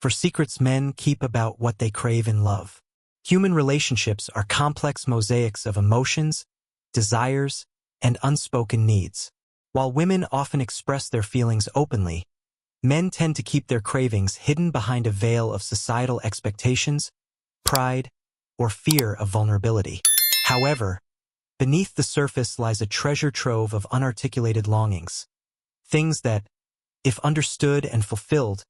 for secrets men keep about what they crave in love. Human relationships are complex mosaics of emotions, desires, and unspoken needs. While women often express their feelings openly, men tend to keep their cravings hidden behind a veil of societal expectations, pride, or fear of vulnerability. However, beneath the surface lies a treasure trove of unarticulated longings, things that, if understood and fulfilled,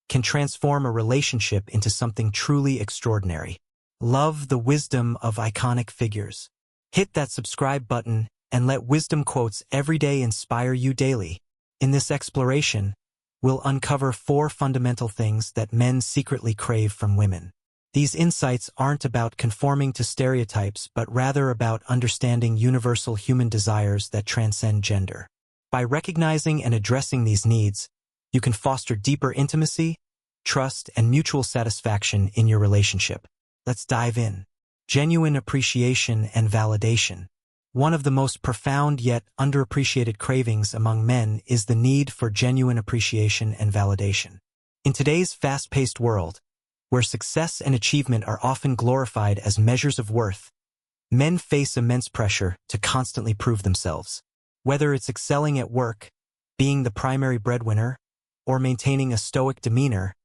can transform a relationship into something truly extraordinary. Love the wisdom of iconic figures. Hit that subscribe button and let wisdom quotes every day inspire you daily. In this exploration, we'll uncover 4 fundamental things that men secretly crave from women. These insights aren't about conforming to stereotypes, but rather about understanding universal human desires that transcend gender. By recognizing and addressing these needs, you can foster deeper intimacy, trust, and mutual satisfaction in your relationship. Let's dive in. Genuine appreciation and validation. One of the most profound yet underappreciated cravings among men is the need for genuine appreciation and validation. In today's fast-paced world, where success and achievement are often glorified as measures of worth, men face immense pressure to constantly prove themselves. Whether it's excelling at work, being the primary breadwinner, or maintaining a stoic demeanor,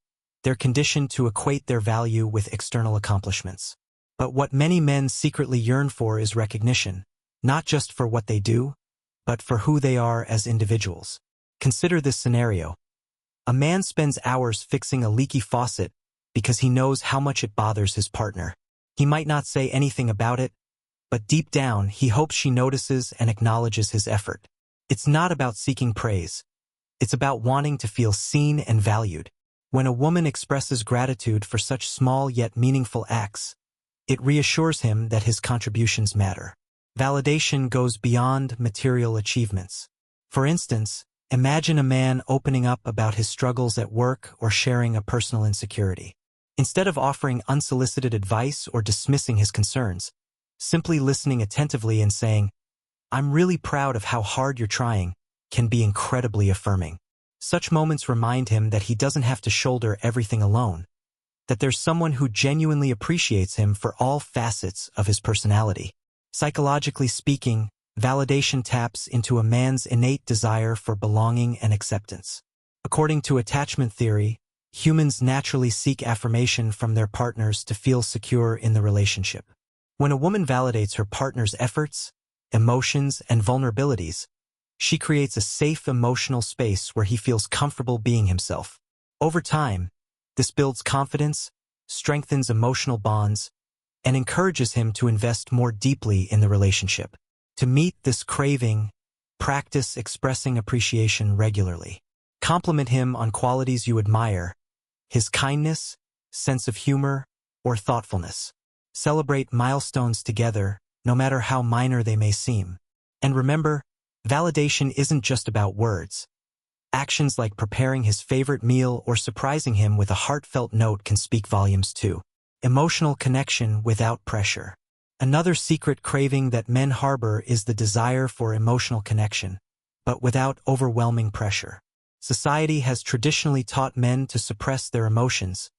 they're conditioned to equate their value with external accomplishments. But what many men secretly yearn for is recognition, not just for what they do, but for who they are as individuals. Consider this scenario. A man spends hours fixing a leaky faucet because he knows how much it bothers his partner. He might not say anything about it, but deep down he hopes she notices and acknowledges his effort. It's not about seeking praise. It's about wanting to feel seen and valued. When a woman expresses gratitude for such small yet meaningful acts, it reassures him that his contributions matter. Validation goes beyond material achievements. For instance, imagine a man opening up about his struggles at work or sharing a personal insecurity. Instead of offering unsolicited advice or dismissing his concerns, simply listening attentively and saying, "I'm really proud of how hard you're trying," can be incredibly affirming. Such moments remind him that he doesn't have to shoulder everything alone, that there's someone who genuinely appreciates him for all facets of his personality. Psychologically speaking, validation taps into a man's innate desire for belonging and acceptance. According to attachment theory, humans naturally seek affirmation from their partners to feel secure in the relationship. When a woman validates her partner's efforts, emotions, and vulnerabilities, she creates a safe emotional space where he feels comfortable being himself. Over time, this builds confidence, strengthens emotional bonds, and encourages him to invest more deeply in the relationship. To meet this craving, practice expressing appreciation regularly. Compliment him on qualities you admire, his kindness, sense of humor, or thoughtfulness. Celebrate milestones together, no matter how minor they may seem. And remember, validation isn't just about words. Actions like preparing his favorite meal or surprising him with a heartfelt note can speak volumes too. Emotional connection without pressure. Another secret craving that men harbor is the desire for emotional connection, but without overwhelming pressure. Society has traditionally taught men to suppress their emotions,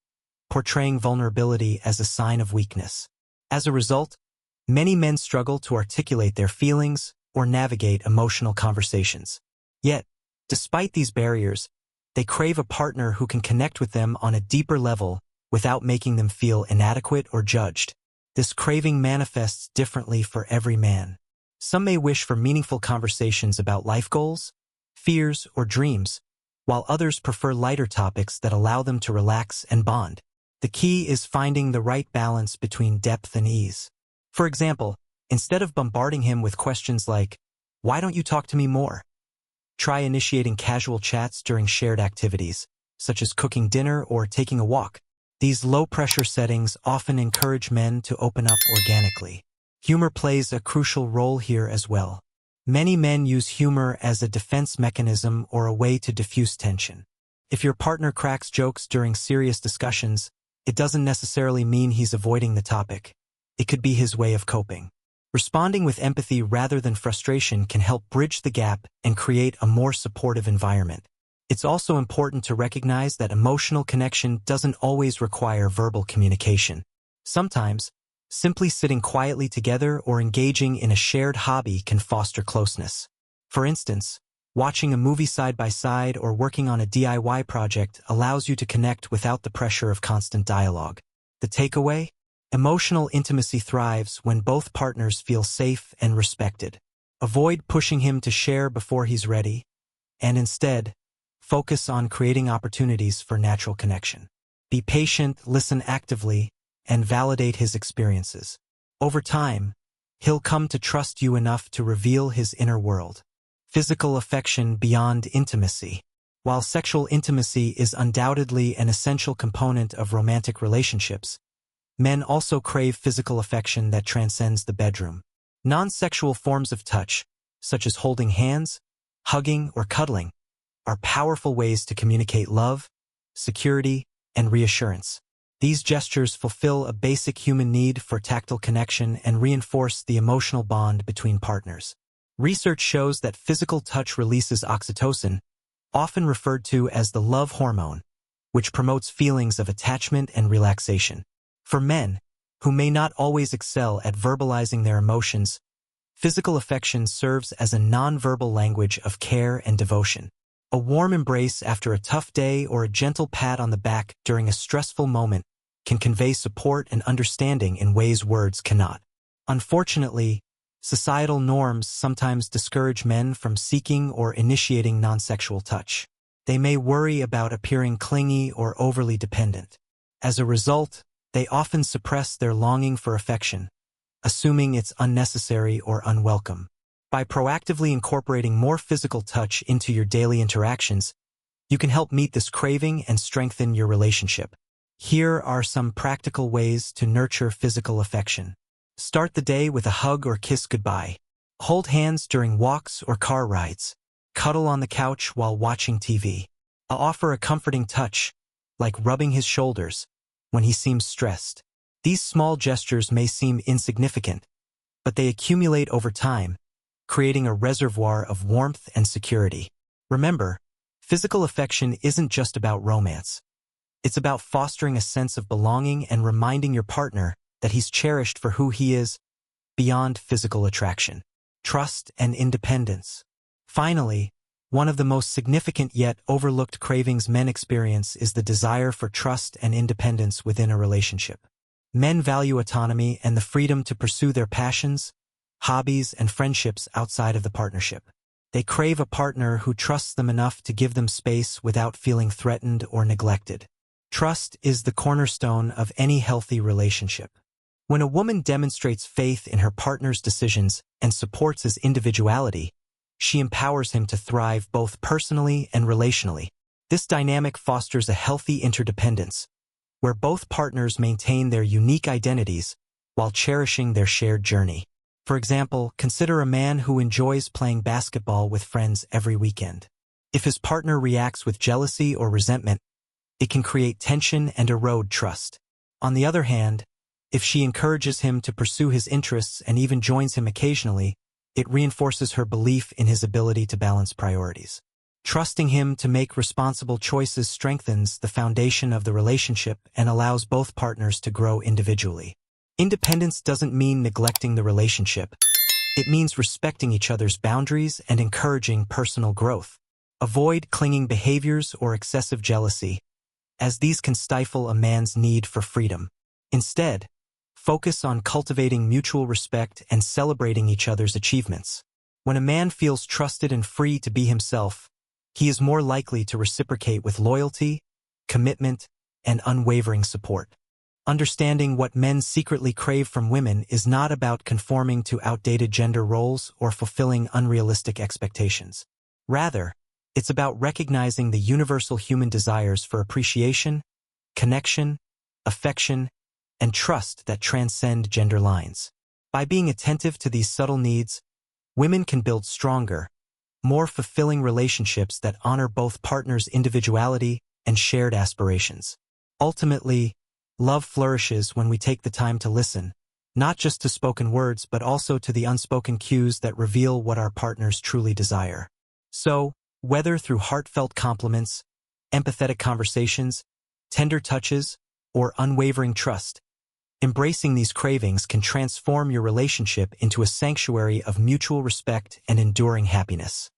portraying vulnerability as a sign of weakness. As a result, many men struggle to articulate their feelings or navigate emotional conversations. Yet, despite these barriers, they crave a partner who can connect with them on a deeper level without making them feel inadequate or judged. This craving manifests differently for every man. Some may wish for meaningful conversations about life goals, fears, or dreams, while others prefer lighter topics that allow them to relax and bond. The key is finding the right balance between depth and ease. For example, instead of bombarding him with questions like, "Why don't you talk to me more?" try initiating casual chats during shared activities, such as cooking dinner or taking a walk. These low-pressure settings often encourage men to open up organically. Humor plays a crucial role here as well. Many men use humor as a defense mechanism or a way to diffuse tension. If your partner cracks jokes during serious discussions, it doesn't necessarily mean he's avoiding the topic. It could be his way of coping. Responding with empathy rather than frustration can help bridge the gap and create a more supportive environment. It's also important to recognize that emotional connection doesn't always require verbal communication. Sometimes, simply sitting quietly together or engaging in a shared hobby can foster closeness. For instance, watching a movie side by side or working on a DIY project allows you to connect without the pressure of constant dialogue. The takeaway? Emotional intimacy thrives when both partners feel safe and respected. Avoid pushing him to share before he's ready, and instead, focus on creating opportunities for natural connection. Be patient, listen actively, and validate his experiences. Over time, he'll come to trust you enough to reveal his inner world. Physical affection beyond intimacy. While sexual intimacy is undoubtedly an essential component of romantic relationships, men also crave physical affection that transcends the bedroom. Non-sexual forms of touch, such as holding hands, hugging, or cuddling, are powerful ways to communicate love, security, and reassurance. These gestures fulfill a basic human need for tactile connection and reinforce the emotional bond between partners. Research shows that physical touch releases oxytocin, often referred to as the love hormone, which promotes feelings of attachment and relaxation. For men, who may not always excel at verbalizing their emotions, physical affection serves as a nonverbal language of care and devotion. A warm embrace after a tough day or a gentle pat on the back during a stressful moment can convey support and understanding in ways words cannot. Unfortunately, societal norms sometimes discourage men from seeking or initiating non-sexual touch. They may worry about appearing clingy or overly dependent. As a result, they often suppress their longing for affection, assuming it's unnecessary or unwelcome. By proactively incorporating more physical touch into your daily interactions, you can help meet this craving and strengthen your relationship. Here are some practical ways to nurture physical affection. Start the day with a hug or kiss goodbye. Hold hands during walks or car rides. Cuddle on the couch while watching TV. Offer a comforting touch, like rubbing his shoulders, when he seems stressed. These small gestures may seem insignificant, but they accumulate over time, creating a reservoir of warmth and security. Remember, physical affection isn't just about romance. It's about fostering a sense of belonging and reminding your partner that he's cherished for who he is beyond physical attraction. Trust and independence. Finally, one of the most significant yet overlooked cravings men experience is the desire for trust and independence within a relationship. Men value autonomy and the freedom to pursue their passions, hobbies, and friendships outside of the partnership. They crave a partner who trusts them enough to give them space without feeling threatened or neglected. Trust is the cornerstone of any healthy relationship. When a woman demonstrates faith in her partner's decisions and supports his individuality, she empowers him to thrive both personally and relationally. This dynamic fosters a healthy interdependence, where both partners maintain their unique identities while cherishing their shared journey. For example, consider a man who enjoys playing basketball with friends every weekend. If his partner reacts with jealousy or resentment, it can create tension and erode trust. On the other hand, if she encourages him to pursue his interests and even joins him occasionally, it reinforces her belief in his ability to balance priorities. Trusting him to make responsible choices strengthens the foundation of the relationship and allows both partners to grow individually. Independence doesn't mean neglecting the relationship. It means respecting each other's boundaries and encouraging personal growth. Avoid clinging behaviors or excessive jealousy, as these can stifle a man's need for freedom. Instead, focus on cultivating mutual respect and celebrating each other's achievements. When a man feels trusted and free to be himself, he is more likely to reciprocate with loyalty, commitment, and unwavering support. Understanding what men secretly crave from women is not about conforming to outdated gender roles or fulfilling unrealistic expectations. Rather, it's about recognizing the universal human desires for appreciation, connection, affection, and trust that transcend gender lines. By being attentive to these subtle needs, women can build stronger, more fulfilling relationships that honor both partners' individuality and shared aspirations. Ultimately, love flourishes when we take the time to listen, not just to spoken words but also to the unspoken cues that reveal what our partners truly desire. So, Whether through heartfelt compliments, empathetic conversations, tender touches, or unwavering trust, embracing these cravings can transform your relationship into a sanctuary of mutual respect and enduring happiness.